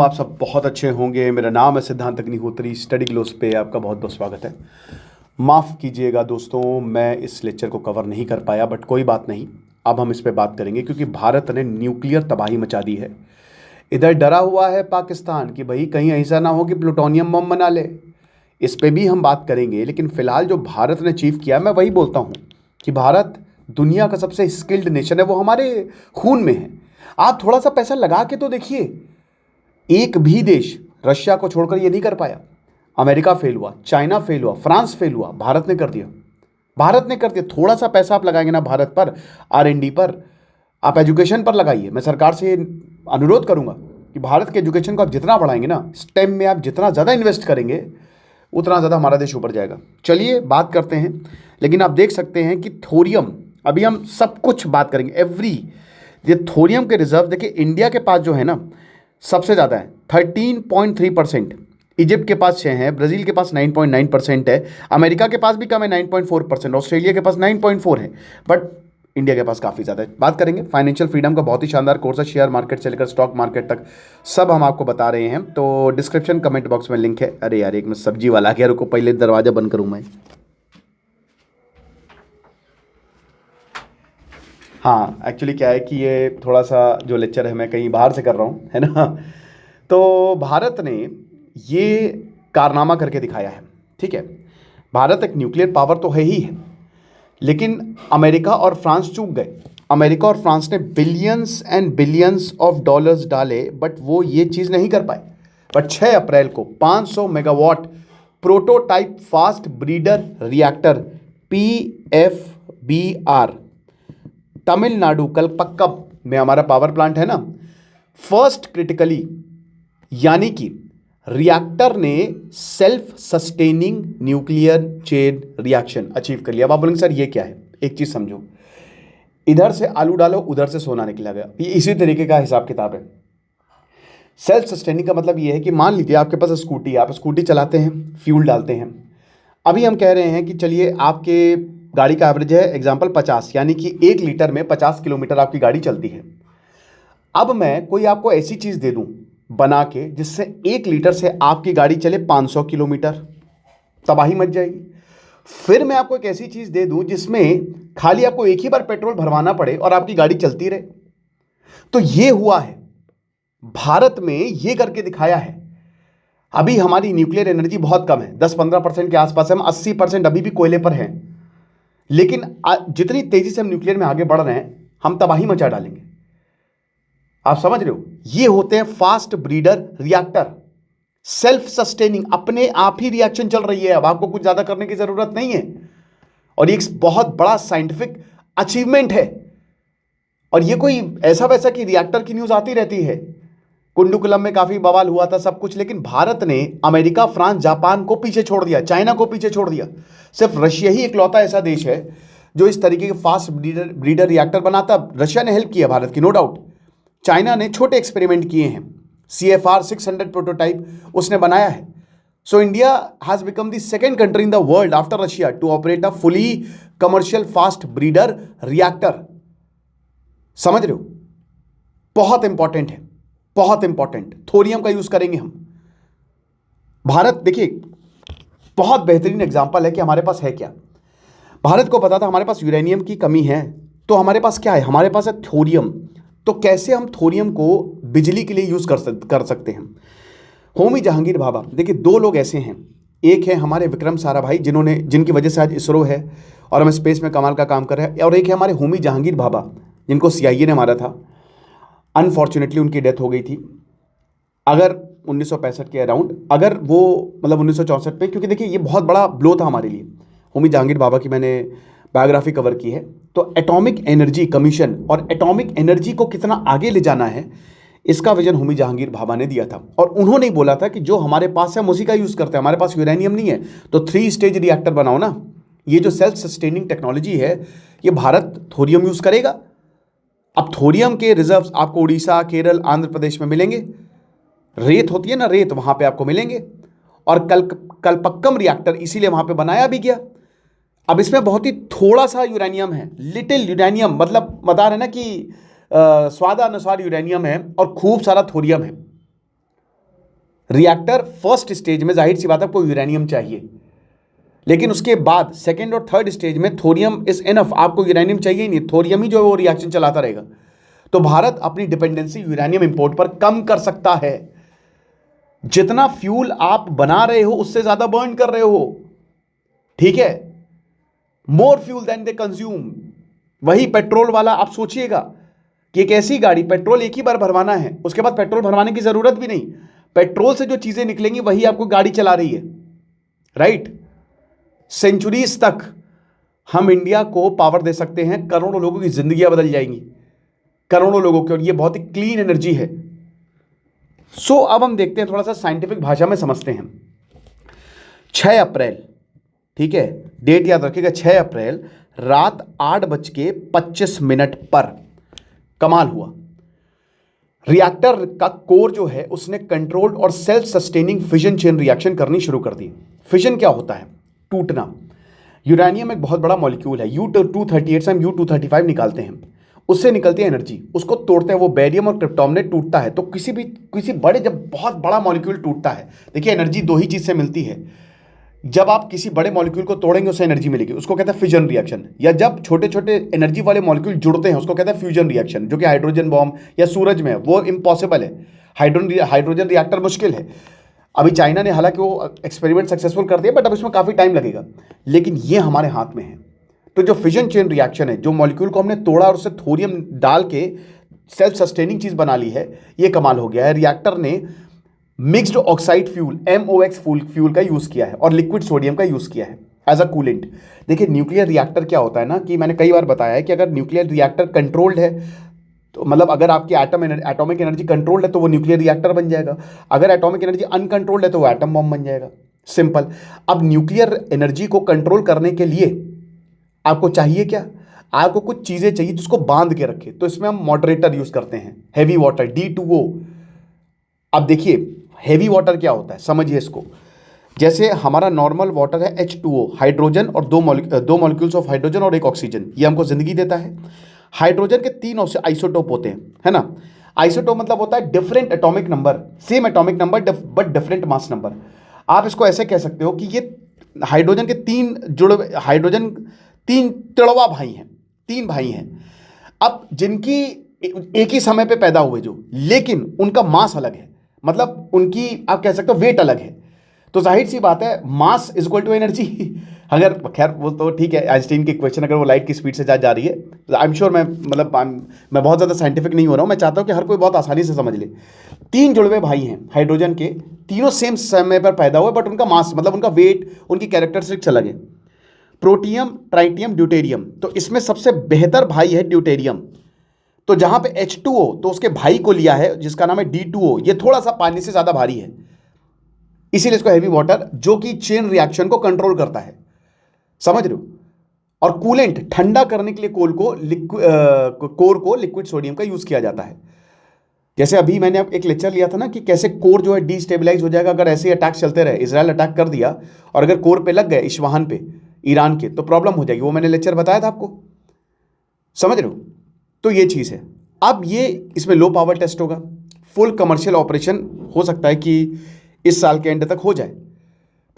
आप सब बहुत अच्छे होंगे। मेरा नाम है सिद्धांत अग्निहोत्री। स्टडी ग्लोस पे आपका बहुत बहुत स्वागत है। माफ़ कीजिएगा दोस्तों, मैं इस लेक्चर को कवर नहीं कर पाया, बट कोई बात नहीं, अब हम इस पे बात करेंगे क्योंकि भारत ने न्यूक्लियर तबाही मचा दी है। इधर डरा हुआ है पाकिस्तान कि भाई कहीं ऐसा ना हो कि प्लूटोनियम बम बना ले। इस पे भी हम बात करेंगे, लेकिन फिलहाल जो भारत ने अचीव किया, मैं वही बोलता हूँ कि भारत दुनिया का सबसे स्किल्ड नेशन है, वो हमारे खून में है। आप थोड़ा सा पैसा लगा के तो देखिए, एक भी देश रशिया को छोड़कर ये नहीं कर पाया। अमेरिका फेल हुआ, चाइना फेल हुआ, फ्रांस फेल हुआ, भारत ने कर दिया। भारत ने कर दिया। थोड़ा सा पैसा आप लगाएंगे ना भारत पर, R&D पर, आप एजुकेशन पर लगाइए। मैं सरकार से अनुरोध करूंगा कि भारत के एजुकेशन को आप जितना बढ़ाएंगे ना, स्टेम में आप जितना ज़्यादा इन्वेस्ट करेंगे, उतना ज़्यादा हमारा देश ऊपर जाएगा। चलिए बात करते हैं। लेकिन आप देख सकते हैं कि थोरियम, अभी हम सब कुछ बात करेंगे, ये थोरियम के रिजर्व देखिए, इंडिया के पास जो है ना सबसे ज़्यादा है 13.3%, इजिप्ट के पास 6 है, ब्राज़ील के पास 9.9% है, अमेरिका के पास भी कम है 9.4%, ऑस्ट्रेलिया के पास 9.4 है, बट इंडिया के पास काफ़ी ज़्यादा है। बात करेंगे फाइनेंशियल फ्रीडम का, बहुत ही शानदार कोर्स है, शेयर मार्केट से लेकर स्टॉक मार्केट तक सब हम आपको बता रहे हैं। तो डिस्क्रिप्शन कमेंट बॉक्स में लिंक है। अरे यार, एक मैं सब्जी वाला आ गया, रुको पहले दरवाज़ा बंद करूँ मैं। हाँ, एक्चुअली क्या है कि ये थोड़ा सा जो लेक्चर है मैं कहीं बाहर से कर रहा हूँ, है ना। तो भारत ने ये कारनामा करके दिखाया है, ठीक है। भारत एक न्यूक्लियर पावर तो है ही है, लेकिन अमेरिका और फ्रांस चूक गए। अमेरिका और फ्रांस ने billions and billions of dollars डाले, बट वो ये चीज़ नहीं कर पाए। बट 6 अप्रैल को 500 megawatt prototype fast breeder reactor PFBR Tamil Nadu Kalpakkam में हमारा पावर प्लांट है ना, फर्स्ट क्रिटिकली, यानी कि रिएक्टर ने self sustaining nuclear chain reaction achieve कर लिया। अब आप बोलेंगे सर ये क्या है? एक चीज समझो, इधर से आलू डालो, उधर से सोना निकला गया, ये इसी तरीके का हिसाब किताब है। सेल्फ सस्टेनिंग का मतलब ये है कि मान लीजिए आपके पास स्कूटी, आप स्कूटी चलाते हैं, फ्यूल डालते हैं। अभी हम कह रहे हैं कि चलिए आपके गाड़ी का एवरेज है एग्जाम्पल 50, यानी कि 1 लीटर में 50 किलोमीटर आपकी गाड़ी चलती है। अब मैं कोई आपको ऐसी चीज़ दे दूं बना के जिससे 1 लीटर से आपकी गाड़ी चले 500 किलोमीटर, तबाही मच जाएगी। फिर मैं आपको एक ऐसी चीज़ दे दूं जिसमें खाली आपको एक ही बार पेट्रोल भरवाना पड़े और आपकी गाड़ी चलती रहे। तो ये हुआ है, भारत में ये करके दिखाया है। अभी हमारी न्यूक्लियर एनर्जी बहुत कम है, 10-15% के आसपास है, हम 80% अभी भी कोयले पर हैं। लेकिन जितनी तेजी से हम न्यूक्लियर में आगे बढ़ रहे हैं, हम तबाही मचा डालेंगे। आप समझ रहे हो? ये होते हैं fast breeder reactor, self sustaining, अपने आप ही रिएक्शन चल रही है, अब आपको कुछ ज्यादा करने की जरूरत नहीं है। और ये एक बहुत बड़ा साइंटिफिक अचीवमेंट है। और ये कोई ऐसा वैसा कि रिएक्टर की न्यूज आती रहती है, कुंडुकुलम में काफी बवाल हुआ था सब कुछ, लेकिन भारत ने अमेरिका, फ्रांस, जापान को पीछे छोड़ दिया, चाइना को पीछे छोड़ दिया। सिर्फ रशिया ही इकलौता ऐसा देश है जो इस तरीके के फास्ट ब्रीडर रिएक्टर बनाता। रशिया ने हेल्प किया भारत की, नो डाउट। चाइना ने छोटे एक्सपेरिमेंट किए हैं, CFR 600 प्रोटोटाइप उसने बनाया है। So India has become the second country in the world after Russia to operate a fully commercial fast breeder reactor. समझ रहे हो? बहुत इंपॉर्टेंट है, बहुत इंपॉर्टेंट। थोरियम का यूज करेंगे हम। भारत देखिए बहुत बेहतरीन एग्जांपल है कि हमारे पास है क्या। भारत को पता था हमारे पास यूरेनियम की कमी है, तो हमारे पास क्या है? हमारे पास है थोरियम। तो कैसे हम थोरियम को बिजली के लिए यूज कर सकते हैं? होमी जहांगीर भाभा, देखिए 2 लोग ऐसे हैं। एक है हमारे विक्रम साराभाई, जिनकी वजह से आज इसरो है और हम स्पेस में कमाल का काम कर रहे हैं। और एक है हमारे होमी जहांगीर भाभा, जिनको CIA ने मारा था। अनफॉर्चुनेटली उनकी डेथ हो गई थी। अगर 1965 के अराउंड, अगर वो मतलब 1964 में, क्योंकि देखिए ये बहुत बड़ा ब्लो था हमारे लिए। होमी जहांगीर भाभा की मैंने बायोग्राफी कवर की है। तो एटॉमिक एनर्जी कमीशन और एटॉमिक एनर्जी को कितना आगे ले जाना है, इसका विजन होमी जहांगीर भाभा ने दिया था। और उन्होंने ही बोला था कि जो हमारे पास है हम उसी का यूज़ करते हैं, हमारे पास यूरेनियम नहीं है तो 3 स्टेज रिएक्टर बनाओ ना। ये जो सेल्फ सस्टेनिंग टेक्नोलॉजी है, ये भारत थोरियम यूज़ करेगा। अब थोरियम के रिजर्व्स आपको उड़ीसा, केरल, आंध्र प्रदेश में मिलेंगे। रेत होती है ना, रेत, वहां पे आपको मिलेंगे। और कलपक्कम रिएक्टर इसीलिए वहां पे बनाया भी गया। अब इसमें बहुत ही थोड़ा सा यूरेनियम है, लिटिल यूरेनियम, मतलब बता रहे ना कि स्वादानुसार यूरेनियम है और खूब सारा थोरियम है। रिएक्टर फर्स्ट स्टेज में जाहिर सी बात है आपको यूरेनियम चाहिए, लेकिन उसके बाद सेकेंड और थर्ड स्टेज में थोरियम इज इनफ, आपको यूरेनियम चाहिए ही नहीं, थोरियम ही जो है वो रिएक्शन चलाता रहेगा। तो भारत अपनी डिपेंडेंसी यूरेनियम इंपोर्ट पर कम कर सकता है। जितना फ्यूल आप बना रहे हो उससे ज्यादा बर्न कर रहे हो, ठीक है, मोर फ्यूल देन दे कंज्यूम। वही पेट्रोल वाला, आप सोचिएगा कि एक ऐसी गाड़ी, पेट्रोल एक ही बार भरवाना है, उसके बाद पेट्रोल भरवाने की जरूरत भी नहीं, पेट्रोल से जो चीजें निकलेंगी वही आपको गाड़ी चला रही है, राइट। सेंचुरीज तक हम इंडिया को पावर दे सकते हैं, करोड़ों लोगों की जिंदगियां बदल जाएंगी, करोड़ों लोगों की, और ये बहुत ही क्लीन एनर्जी है। सो अब हम देखते हैं, थोड़ा सा साइंटिफिक भाषा में समझते हैं। 6 अप्रैल, ठीक है, डेट याद रखिएगा, 6 अप्रैल रात 8:25 पर कमाल हुआ। रिएक्टर का कोर जो है उसने कंट्रोल्ड और self sustaining fission chain reaction करनी शुरू कर दी। फिजन क्या होता है? टूटना। यूरेनियम एक बहुत बड़ा मॉलिक्यूल है, U-238 से हम U-235 निकालते हैं, उससे निकलती है एनर्जी, उसको तोड़ते हैं, वो बेरियम और क्रिप्टोन ने टूटता है। तो किसी बड़े, जब बहुत बड़ा मॉलिक्यूल टूटता है, देखिए एनर्जी दो ही चीज से मिलती है। जब आप किसी बड़े मॉलिक्यूल को तोड़ेंगे उससे एनर्जी मिलेगी, उसको कहते हैं फिजन रिएक्शन, या जब छोटे छोटे एनर्जी वाले मॉलिक्यूल जुड़ते हैं उसको कहते हैं फ्यूजन रिएक्शन, जो कि हाइड्रोजन बॉम्ब या सूरज में है, वो इम्पॉसिबल है। हाइड्रोजन रिएक्टर मुश्किल है। अभी चाइना ने हालांकि वो एक्सपेरिमेंट सक्सेसफुल कर दिया, बट अब इसमें काफ़ी टाइम लगेगा, लेकिन ये हमारे हाथ में है। तो जो फिजन चेन रिएक्शन है, जो मॉलिक्यूल को हमने तोड़ा और उससे थोरियम डाल के सेल्फ सस्टेनिंग चीज़ बना ली है, ये कमाल हो गया है। रिएक्टर ने mixed oxide fuel MOX fuel का यूज़ किया है और लिक्विड सोडियम का यूज़ किया है एज अ कूलेंट। देखिए न्यूक्लियर रिएक्टर क्या होता है ना, कि मैंने कई बार बताया है कि अगर न्यूक्लियर रिएक्टर कंट्रोल्ड है, तो मतलब अगर आपकी एटॉमिक एनर्जी कंट्रोल्ड है तो वो न्यूक्लियर रिएक्टर बन जाएगा, अगर एटॉमिक एनर्जी अनकंट्रोल्ड है तो वो एटम बॉम्ब बन जाएगा, सिंपल। अब न्यूक्लियर एनर्जी को कंट्रोल करने के लिए आपको चाहिए क्या? आपको कुछ चीज़ें चाहिए जिसको बांध के रखे, तो इसमें हम मॉडरेटर यूज़ करते हैं, हैवी वाटर D2O। अब देखिए हैवी वाटर क्या होता है, समझिए इसको। जैसे हमारा नॉर्मल वाटर है H2O, हाइड्रोजन और दो मॉलिक्यूल्स ऑफ हाइड्रोजन और एक ऑक्सीजन, ये हमको जिंदगी देता है। हाइड्रोजन के 3 आइसोटोप होते हैं, है ना। आइसोटोप मतलब होता है different atomic number, same atomic number but different mass number. आप इसको ऐसे कह सकते हो कि ये हाइड्रोजन के 3 तिड़वा भाई हैं, 3 भाई हैं। अब जिनकी एक ही समय पे पैदा हुए जो, लेकिन उनका मास अलग है, मतलब उनकी आप कह सकते हो वेट अलग है। तो जाहिर सी बात है mass is equal to energy. अगर खैर वो तो ठीक है, आइंस्टीन की इक्वेशन अगर वो लाइट की स्पीड से जा रही है, आई एम श्योर, मैं बहुत ज़्यादा साइंटिफिक नहीं हो रहा हूँ, मैं चाहता हूँ कि हर कोई बहुत आसानी से समझ ले। 3 जुड़वे भाई हैं हाइड्रोजन के, तीनों सेम समय पर पैदा हुए, बट उनका मास मतलब उनका वेट, उनकी कैरेक्टरिस्टिक्स अलग है। Protium, tritium, deuterium. तो इसमें सबसे बेहतर भाई है ड्यूटेरियम। तो जहां पे H2O, तो उसके भाई को लिया है जिसका नाम है D2O, ये थोड़ा सा पानी से ज्यादा भारी है, इसीलिए इसको हैवी वाटर, जो कि चेन रिएक्शन को कंट्रोल करता है, समझ रहे हो। और कूलेंट, ठंडा करने के लिए कोर को लिक्विड सोडियम का यूज किया जाता है। जैसे अभी मैंने एक लेक्चर लिया था ना कि कैसे कोर जो है डिस्टेबलाइज हो जाएगा अगर ऐसे अटैक चलते रहे। इजराइल अटैक कर दिया और अगर कोर पे लग गए इस्फहान पे ईरान के, तो प्रॉब्लम हो जाएगी, वो मैंने लेक्चर बताया था आपको, समझ रहे हो। तो ये चीज़ है। अब ये इसमें लो पावर टेस्ट होगा, फुल कमर्शियल ऑपरेशन हो सकता है कि इस साल के एंड तक हो जाए।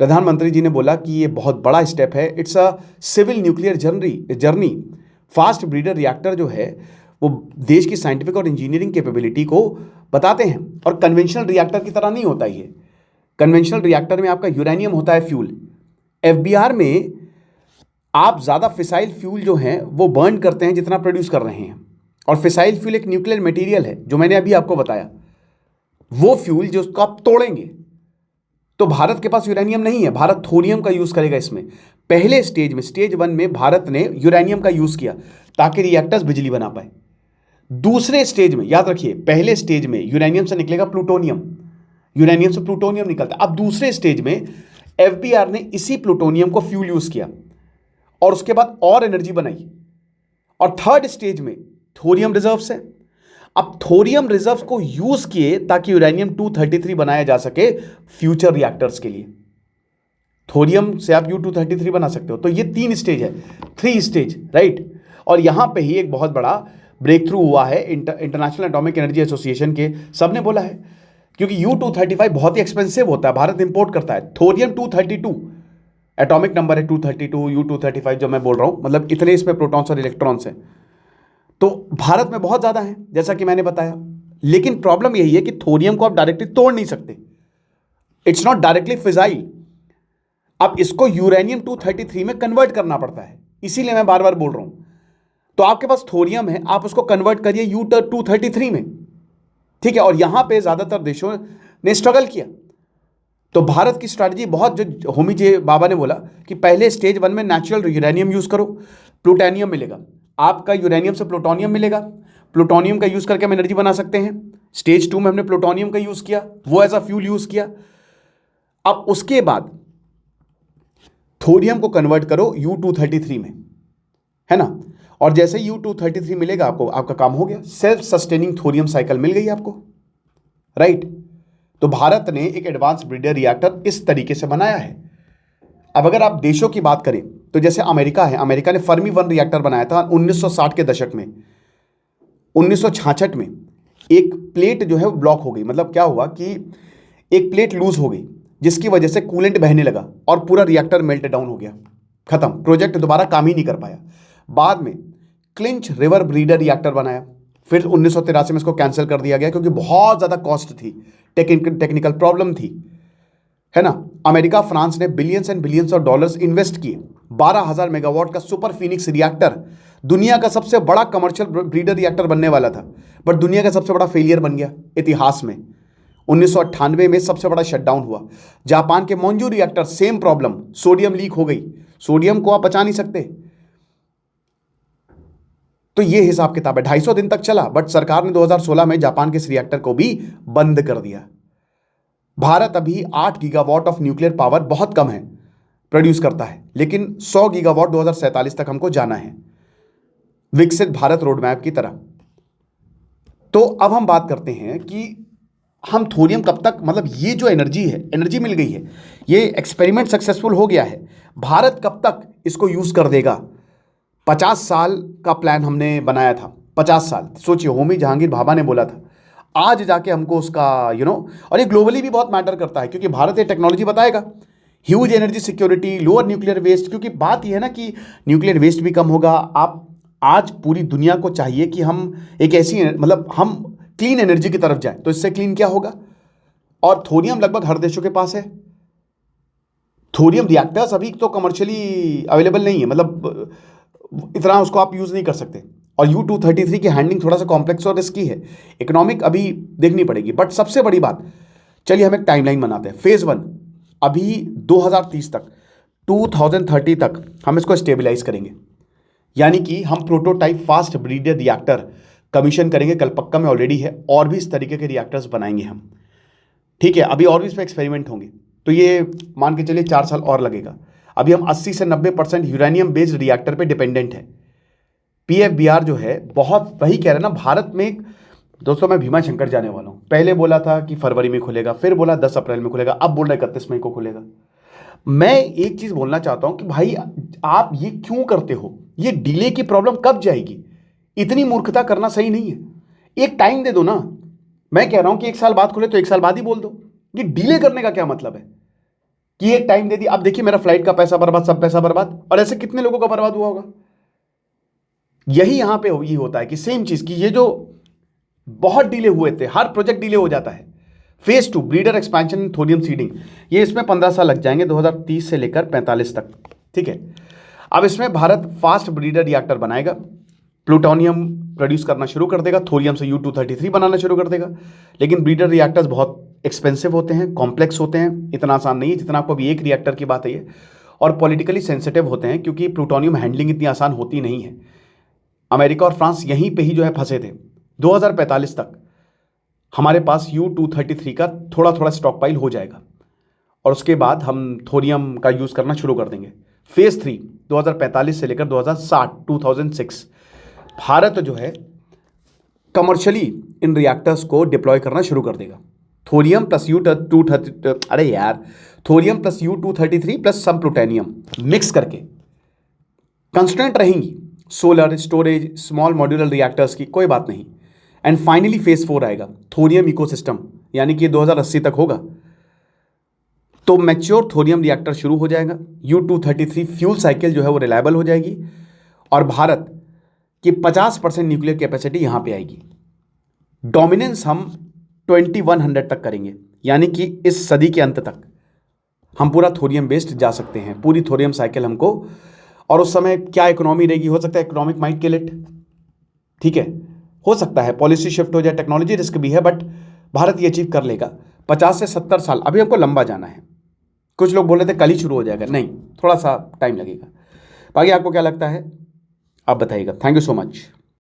प्रधानमंत्री जी ने बोला कि ये बहुत बड़ा स्टेप है, it's a civil nuclear journey. Fast breeder reactor जो है वो देश की साइंटिफिक और इंजीनियरिंग कैपेबिलिटी को बताते हैं, और कन्वेंशनल रिएक्टर की तरह नहीं होता ये। कन्वेंशनल रिएक्टर में आपका यूरेनियम होता है फ्यूल, FBR में आप ज़्यादा फिसाइल फ्यूल जो हैं वो बर्न करते हैं जितना प्रोड्यूस कर रहे हैं, और फिसाइल फ्यूल एक न्यूक्लियर मटेरियल है जो मैंने अभी आपको बताया, वो फ्यूल जो उसको आप तोड़ेंगे। तो भारत के पास यूरेनियम नहीं है, भारत थोरियम का यूज करेगा इसमें। पहले स्टेज में, स्टेज 1 में भारत ने यूरेनियम का यूज किया ताकि रिएक्टर्स बिजली बना पाए। दूसरे स्टेज में याद रखिए, पहले स्टेज में यूरेनियम से निकलेगा प्लूटोनियम, यूरेनियम से प्लूटोनियम निकलता है। अब दूसरे स्टेज में FBR ने इसी प्लूटोनियम को फ्यूल यूज किया और उसके बाद और एनर्जी बनाई, और थर्ड स्टेज में थोरियम रिजर्व्स है। अब थोरियम रिजर्व्स को यूज किए ताकि यूरेनियम 233 बनाया जा सके फ्यूचर रिएक्टर्स के लिए। थोरियम से आप U-233 बना सकते हो। तो ये 3 स्टेज है, 3 स्टेज, राइट। और यहां पे ही एक बहुत बड़ा ब्रेक थ्रू हुआ है इंटरनेशनल एटॉमिक एनर्जी एसोसिएशन के, सबने बोला है क्योंकि U-235 बहुत ही एक्सपेंसिव होता है, भारत इंपोर्ट करता है। थोरियम-232 एटॉमिक नंबर है 232, U-235 जो मैं बोल रहा हूं, मतलब इतने इसमें प्रोटॉन्स और इलेक्ट्रॉन्स हैं, तो भारत में बहुत ज्यादा है जैसा कि मैंने बताया। लेकिन प्रॉब्लम यही है कि थोरियम को आप डायरेक्टली तोड़ नहीं सकते, इट्स नॉट डायरेक्टली फिजाइल। अब इसको यूरेनियम-233 में कन्वर्ट करना पड़ता है, इसीलिए मैं बार बार बोल रहा हूं। तो आपके पास थोरियम है, आप उसको कन्वर्ट करिए U-233 में, ठीक है। और यहां पे ज्यादातर देशों ने स्ट्रगल किया। तो भारत की स्ट्रैटेजी बहुत, जो होमी जे बाबा ने बोला कि पहले स्टेज 1 में नेचुरल यूरेनियम यूज करो, प्लूटोनियम मिलेगा आपका, यूरेनियम से प्लूटोनियम मिलेगा, प्लूटोनियम का यूज करके हम एनर्जी बना सकते हैं। स्टेज 2 में हमने प्लूटोनियम का यूज किया, वो एज अ फ्यूल यूज किया। अब उसके बाद थोरियम को कन्वर्ट करो U-233 में, है ना। और जैसे U-233 मिलेगा आपको, आपका काम हो गया, सेल्फ सस्टेनिंग थोरियम साइकिल मिल गई आपको, राइट। तो भारत ने एक एडवांस ब्रीडर रिएक्टर इस तरीके से बनाया है। अब अगर आप देशों की बात करें तो जैसे अमेरिका है, अमेरिका ने फर्मी 1 रिएक्टर बनाया था 1960 के दशक में। 1966 में एक प्लेट जो है वो ब्लॉक हो गई, मतलब क्या हुआ कि एक प्लेट लूज हो गई, जिसकी वजह से कूलेंट बहने लगा और पूरा रिएक्टर मेल्ट डाउन हो गया, खत्म, प्रोजेक्ट दोबारा काम ही नहीं कर पाया। बाद में क्लिंच रिवर ब्रीडर रिएक्टर बनाया, फिर 1983 में इसको कैंसिल कर दिया गया क्योंकि बहुत ज़्यादा कॉस्ट थी, टेक्निकल प्रॉब्लम थी, है ना। अमेरिका फ्रांस ने billions and billions of dollars invest किए। 12,000 मेगावाट का सुपर फिनिक्स रिएक्टर दुनिया का सबसे बड़ा कमर्शियल ब्रीडर रिएक्टर बनने वाला था, बट दुनिया का सबसे बड़ा फेलियर बन गया इतिहास में। 1998 में सबसे बड़ा शटडाउन हुआ। जापान के Monju reactor same problem, sodium leak हो गई, सोडियम को आप बचा नहीं सकते। तो ये हिसाब किताब है। 250 दिन तक चला, बट सरकार ने 2016 में जापान के इस रिएक्टर को भी बंद कर दिया। भारत अभी 8 गीगावाट ऑफ न्यूक्लियर पावर, बहुत कम है, प्रोड्यूस करता है, लेकिन 100 गीगावाट 2047 तक हमको जाना है, विकसित भारत रोड मैप की तरह। तो अब हम बात करते हैं कि हम थोरियम कब तक, मतलब ये जो एनर्जी है, एनर्जी मिल गई है, ये एक्सपेरिमेंट सक्सेसफुल हो गया है, भारत कब तक इसको यूज कर देगा। 50 साल का प्लान हमने बनाया था, 50 साल सोचिए, होमी जहांगीर भाभा ने बोला था, आज जाके हमको उसका और ये ग्लोबली भी बहुत मैटर करता है क्योंकि भारत ये टेक्नोलॉजी बताएगा। Huge energy security, lower nuclear waste, क्योंकि बात ये है ना कि न्यूक्लियर वेस्ट भी कम होगा। आप आज पूरी दुनिया को चाहिए कि हम एक ऐसी, मतलब हम क्लीन एनर्जी की तरफ जाए, तो इससे क्लीन क्या होगा। और थोरियम लगभग हर देशों के पास है। थोरियम रिएक्टर्स अभी तो कमर्शियली अवेलेबल नहीं है, मतलब इतना उसको आप यूज नहीं कर सकते। और U-233 की हैंडलिंग थोड़ा सा कॉम्प्लेक्स और रिस्की है, इकोनॉमिक अभी देखनी पड़ेगी। बट सबसे बड़ी बात, चलिए हम एक टाइमलाइन बनाते हैं। फेज 1 अभी 2030 तक, 2030 तक हम इसको स्टेबलाइज करेंगे, यानी कि हम prototype fast breeder reactor commission करेंगे, कलपक्का में ऑलरेडी है, और भी इस तरीके के रिएक्टर्स बनाएंगे हम, ठीक है। अभी और भी इस पर एक्सपेरिमेंट होंगे, तो ये मान के चलिए 4 साल और लगेगा। अभी हम 80 से 90% यूरेनियम बेस्ड रिएक्टर पे डिपेंडेंट है। PFBR जो है, बहुत वही कह रहे हैं ना, भारत में दोस्तों मैं भीमा शंकर जाने वाला हूँ, पहले बोला था कि फरवरी में खुलेगा, फिर बोला 10 अप्रैल में खुलेगा, अब बोल रहे 31 मई को खुलेगा। मैं एक चीज बोलना चाहता हूं कि भाई आप ये क्यों करते हो, ये डिले की प्रॉब्लम कब जाएगी, इतनी मूर्खता करना सही नहीं है। एक टाइम दे दो ना, मैं कह रहा हूं कि 1 साल बाद खुले तो 1 साल बाद ही बोल दो। ये डिले करने का क्या मतलब है कि एक टाइम दे दी, अब देखिए मेरा फ्लाइट का पैसा बर्बाद, सब पैसा बर्बाद, और ऐसे कितने लोगों का बर्बाद हुआ होगा। यही यहां पे ये होता है कि सेम चीज की, ये जो बहुत डिले हुए थे, हर प्रोजेक्ट डिले हो जाता है। Phase 2 breeder expansion thorium seeding, ये इसमें 15 साल लग जाएंगे, 2030 से लेकर 45 तक, ठीक है। अब इसमें भारत फास्ट ब्रीडर रिएक्टर बनाएगा, प्लूटोनियम प्रोड्यूस करना शुरू कर देगा, थोरियम से U-233 बनाना शुरू कर देगा। लेकिन ब्रीडर रिएक्टर्स बहुत एक्सपेंसिव होते हैं, कॉम्प्लेक्स होते हैं, इतना आसान नहीं है जितना आपको अभी एक रिएक्टर की बात है ये, और पॉलिटिकली सेंसिटिव होते हैं क्योंकि प्लूटोनियम हैंडलिंग इतनी आसान होती नहीं है। अमेरिका और फ्रांस यहीं पे ही जो है फंसे थे। 2045 तक हमारे पास U-233 का थोड़ा थोड़ा स्टॉक पाइल हो जाएगा, और उसके बाद हम थोरियम का यूज़ करना शुरू कर देंगे। फेज 3 2045 से लेकर 2060 2006 भारत जो है कमर्शियली इन रिएक्टर्स को डिप्लॉय करना शुरू कर देगा। थोरियम प्लस U-233, अरे यार, थोरियम प्लस U-233 प्लस सम प्लूटोनियम मिक्स करके। कंस्ट्रेंट रहेंगी solar, storage, small modular reactors की, कोई बात नहीं। एंड फाइनली फेज 4 आएगा, थोरियम इकोसिस्टम, यानी कि 2080 तक होगा, तो मैच्योर थोरियम रिएक्टर शुरू हो जाएगा। U-233 फ्यूल साइकिल जो है वो रिलायबल हो जाएगी और भारत की 50% न्यूक्लियर कैपेसिटी यहां पे आएगी। डोमिनेंस हम 2100 तक करेंगे, यानी कि इस सदी के अंत तक हम पूरा थोरियम बेस्ड जा सकते हैं, पूरी थोरियम साइकिल हमको। और उस समय क्या इकोनॉमी रहेगी, हो सकता है इकोनॉमिक माइट किल इट, ठीक है, हो सकता है पॉलिसी शिफ्ट हो जाए, टेक्नोलॉजी रिस्क भी है, बट भारत ये अचीव कर लेगा। 50 से 70 साल, अभी हमको लंबा जाना है। कुछ लोग बोल रहे थे कल ही शुरू हो जाएगा, नहीं, थोड़ा सा टाइम लगेगा। बाकी आपको क्या लगता है आप बताइएगा। Thank you so much.